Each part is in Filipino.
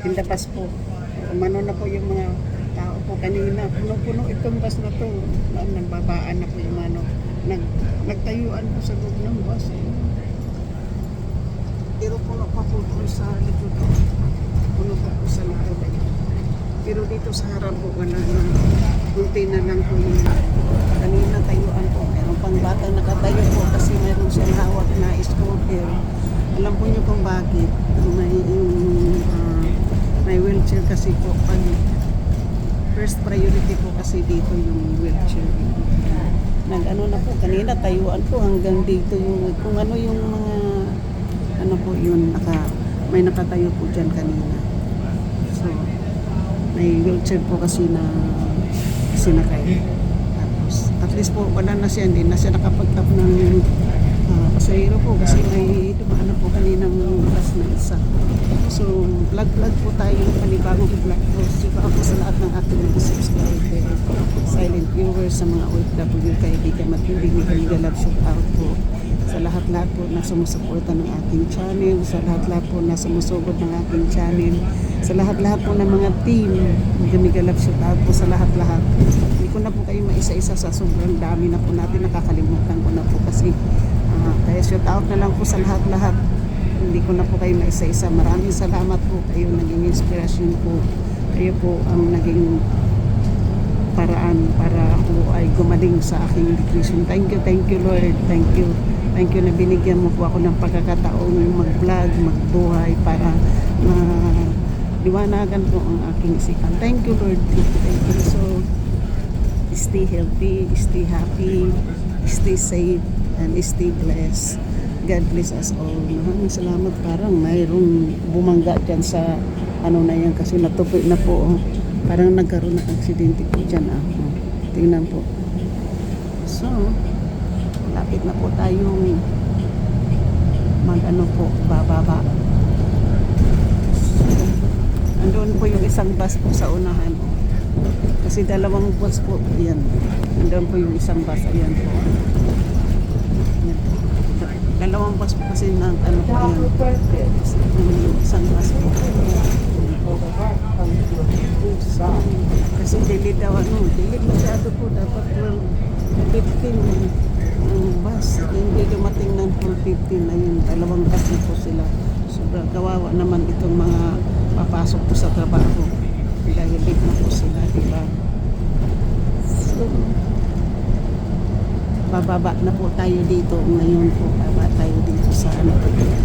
Hindapas po. Umano na po yung mga tao po kanina. Puno-puno itong bus na to. Nagbabaan na po yung ano. Nagtayuan po sa loob ng bus. Pero puno pa po doon sa likod. Puno pa po sa likod. Pero dito sa harap po wala na. Kunti na lang po yung kanina tayuan po. Meron pang batang nakatayo po kasi meron siyang hawak na scooter. Alam po niyo kung bakit. May wheelchair kasi po. Pag first priority po kasi dito yung wheelchair. Nag-ano na po. Kanina tayuan po hanggang dito yung kung ano yung mga ano po yun. May nakatayo po dyan kanina. So, may wheelchair po kasi na sinakay. Tapos, at least po, wala na siya, hindi na siya nakapag-tap ng pasahero po kasi may dumaan na po kaninang bus na isa. So, vlog po tayo, panibagong vlog po. Sipa ako sa lahat ng ating mga subscriber, silent viewers, sa mga OFW, kaibigan, matinding may galap, shout out po sa lahat-lahat po na sumusuporta ng aking channel, sa lahat-lahat po na sumusugod ng aking channel, sa lahat-lahat po ng mga team, gamigalap shout out po sa lahat-lahat. Hindi ko na po kayo maisa-isa sa sobrang dami na po natin, nakakalimutan ko na po kasi kaya shout out na lang po sa lahat-lahat. Hindi ko na po kayo maisa-isa. Maraming salamat po, kayo naging inspirasyon po, kayo po ang naging paraan para ako ay gumaling sa aking depression. Thank you Lord, thank you na binigyan mo po ako ng pagkakataong mag-vlog, magbuhay para liwanagan po ang aking isipan. Thank you Lord, thank you. So stay healthy, stay happy, stay safe, and stay blessed. God bless us all. Maraming salamat. Parang mayroong bumangga dyan sa ano na yan kasi natupoy na po. Parang nagkaroon ng aksidente po dyan. Tingnan po. So, lapit na po tayong mag-ano po, bababa. So, andun po yung isang bus po sa unahan. Kasi dalawang bus po. Yan. Andun po yung isang bus. Ayan po. Dalawang bus po kasi ng ano po yan. Isang bus po. Kasi delay daw delay masyado po. Dapat 12:15 ang bus. Hindi dumating ng 12:15 na yun. Dalawang bus na po sila. Sobrang kawawa naman itong mga papasok po sa trabaho. Dahil late na po sila, diba? So, bababa na po tayo dito ngayon po. Bababa tayo dito sa ano.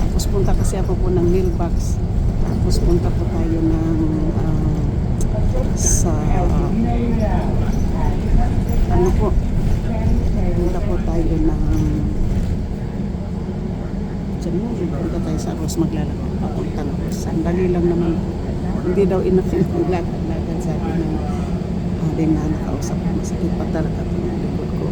Tapos punta kasi ako po ng mailbox. Tapos punta po tayo ng sa ano po. Punta po tayo ng dyan mo. Punta tayo sa Rose maglalakad. Papunta na po. Sandali lang naman. Hindi daw inakilagad sabi ng din na nakausap ko. Masakit pa talaga po yung likod ko.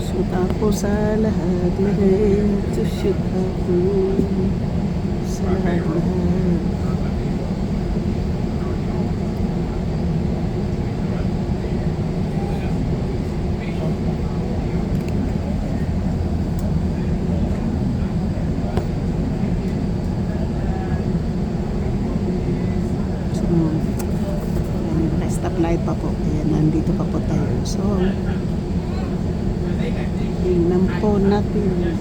Shoot ako sa lahat, to shoot ako sa lahat. Stoplight pa po. Ayan, nandito pa po tayo. So, tingnan po natin.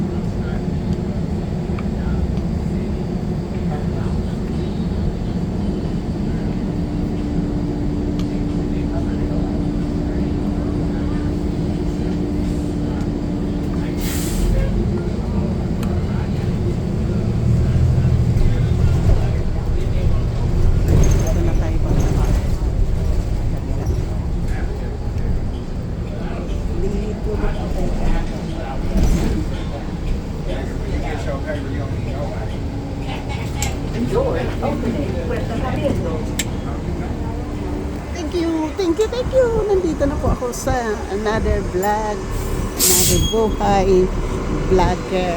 Thank you. Nandito na po ako sa another vlog, another buhay vlogger.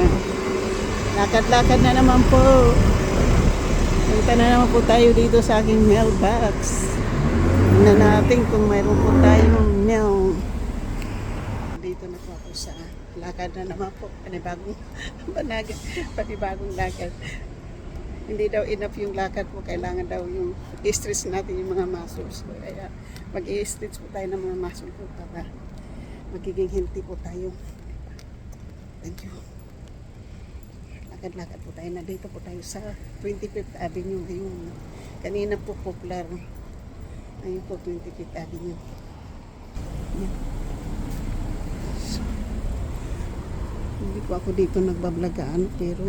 Lakad-lakad na naman po. Punta na naman po tayo dito sa aking mailbox. natin kung mayroon po tayong meal. Dito na po ako sa lakad na naman po. Panibagong lakad. Hindi daw enough yung lakad po. Kailangan daw yung i-stretch natin yung mga muscles. Kaya mag-i-stretch po tayo ng mga muscles po para magiging healthy po tayo. Thank you. Lakad-lakad po tayo. Nandito po tayo sa 25th Avenue ngayon. Kanina po popular. Ayun po 25th Avenue. Yan. So, hindi po ako dito nagbablog pero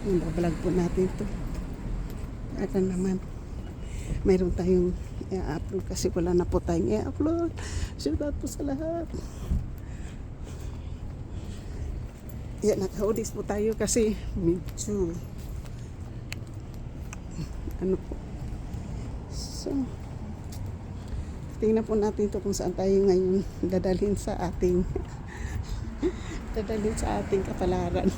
nagbablog po natin to. At naman mayroon tayong i-upload kasi wala na po tayong i-upload. Shout out po sa lahat. Yan, naka-audis po tayo kasi medyo ano po. So, tingnan po natin to kung saan tayo ngayon dadalhin sa ating kapalaran.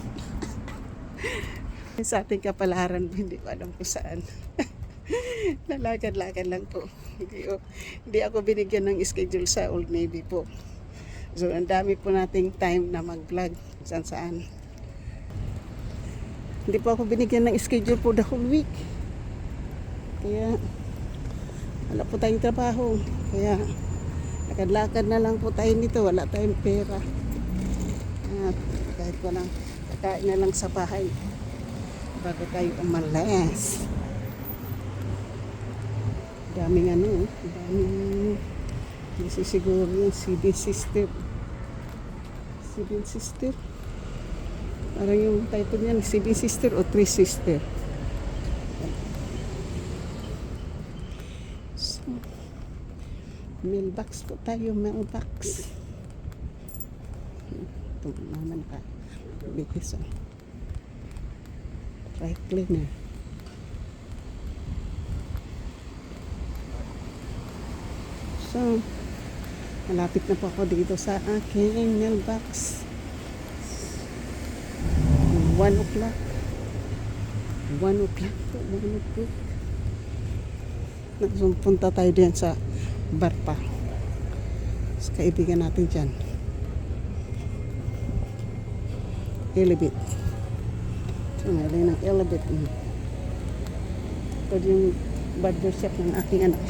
Sa ating kapalaran, hindi ko alam kung saan. Lalakad-lakad lang po. Hindi ako binigyan ng schedule sa Old Navy po. So, ang dami po nating time na mag-vlog saan. Hindi po ako binigyan ng schedule for the whole week. Kaya, wala po tayong trabaho. Kaya, lakad-lakad na lang po tayo nito. Wala tayong pera. At kahit walang kakain na lang sa bahay bago tayo umalis. Daming kasi siguro yung Seven Sister. Parang yung title niyan, Seven Sister o Three Sister. So, mailbox po tayo, mailbox. Ito naman ka. Bigis dry cleaner. So, malapit na po ako dito sa aking mailbox. 1 o'clock. 1 o'clock po. 1 o'clock. Punta tayo diyan sa bar pa. Sa kaibigan natin dyan. Elevate. So, ngayon ng Elevate. Ito yung barber shop ng aking anak.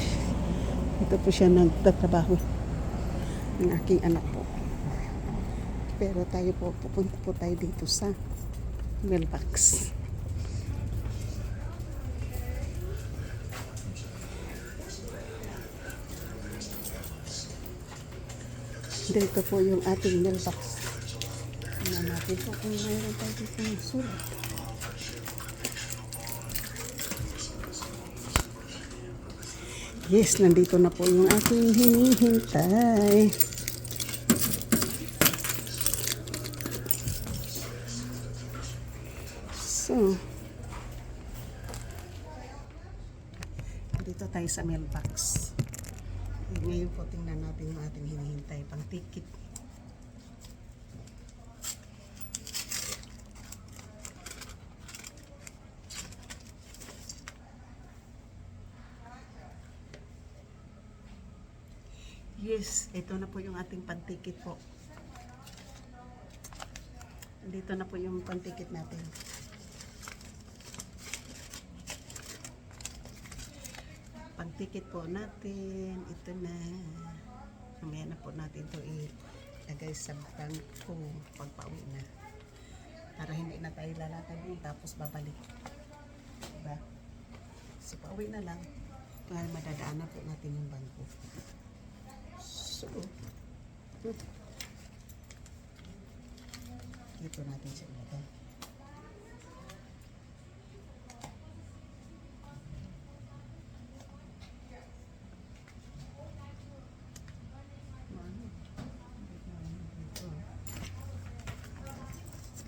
Ito po siya nagtatrabaho ng aking anak po. Pero tayo po, pupunta po tayo dito sa mailbox. Dito po yung ating mailbox. Tingnan natin po kung mayroon tayo dito ng sulat. Yes, nandito na po yung aking hinihintay. So, dito tayo sa mailbox. Ngayon po tingnan natin yung ating hinihintay pang ticket. Yes, ito na po yung ating pantikit po. Dito na po yung pantikit natin. Pantikit po natin. Ito na. Mamaya na po natin ito ilagay sa bangko pagpauwi na. Para hindi na tayo lalakad yun tapos babalik. Diba? So, pauwi na lang. Para madadaanan po natin yung bangko. So, dito natin siya ilagay.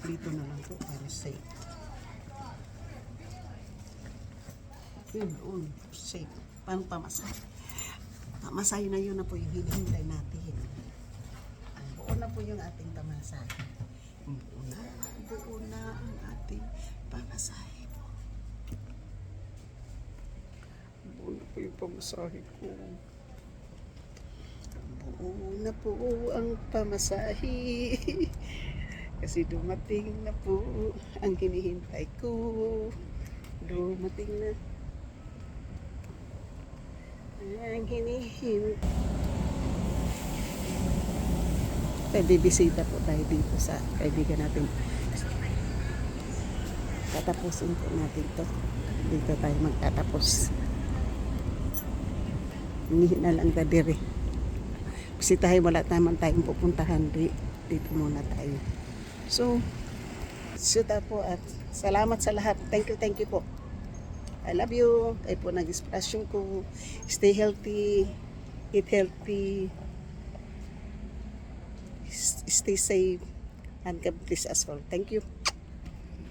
Dito na lang po para safe. Yun, safe. Paano pamasahe? Pamasahe na yun na po yung hinihintay natin. Ang buo na po yung ating pamasahe. Buo na ang ating pamasahe po. Buo na po yung pamasahe ko. Buo na po ang pamasahe. Kasi dumating na po ang hinihintay ko. Dumating na ang hinihintay. Bibisita po tayo dito sa kaibigan natin. Tatapusin po natin to. Dito tayo magtatapos. Hindi na lang dadiri. Bisitahin wala naman tayong pupuntahan. Dito muna tayo. So, suta po at salamat sa lahat. Thank you po. I love you. Kayo po nag-expression ko. Stay healthy. Eat healthy. Stay safe. And God bless us all. Thank you.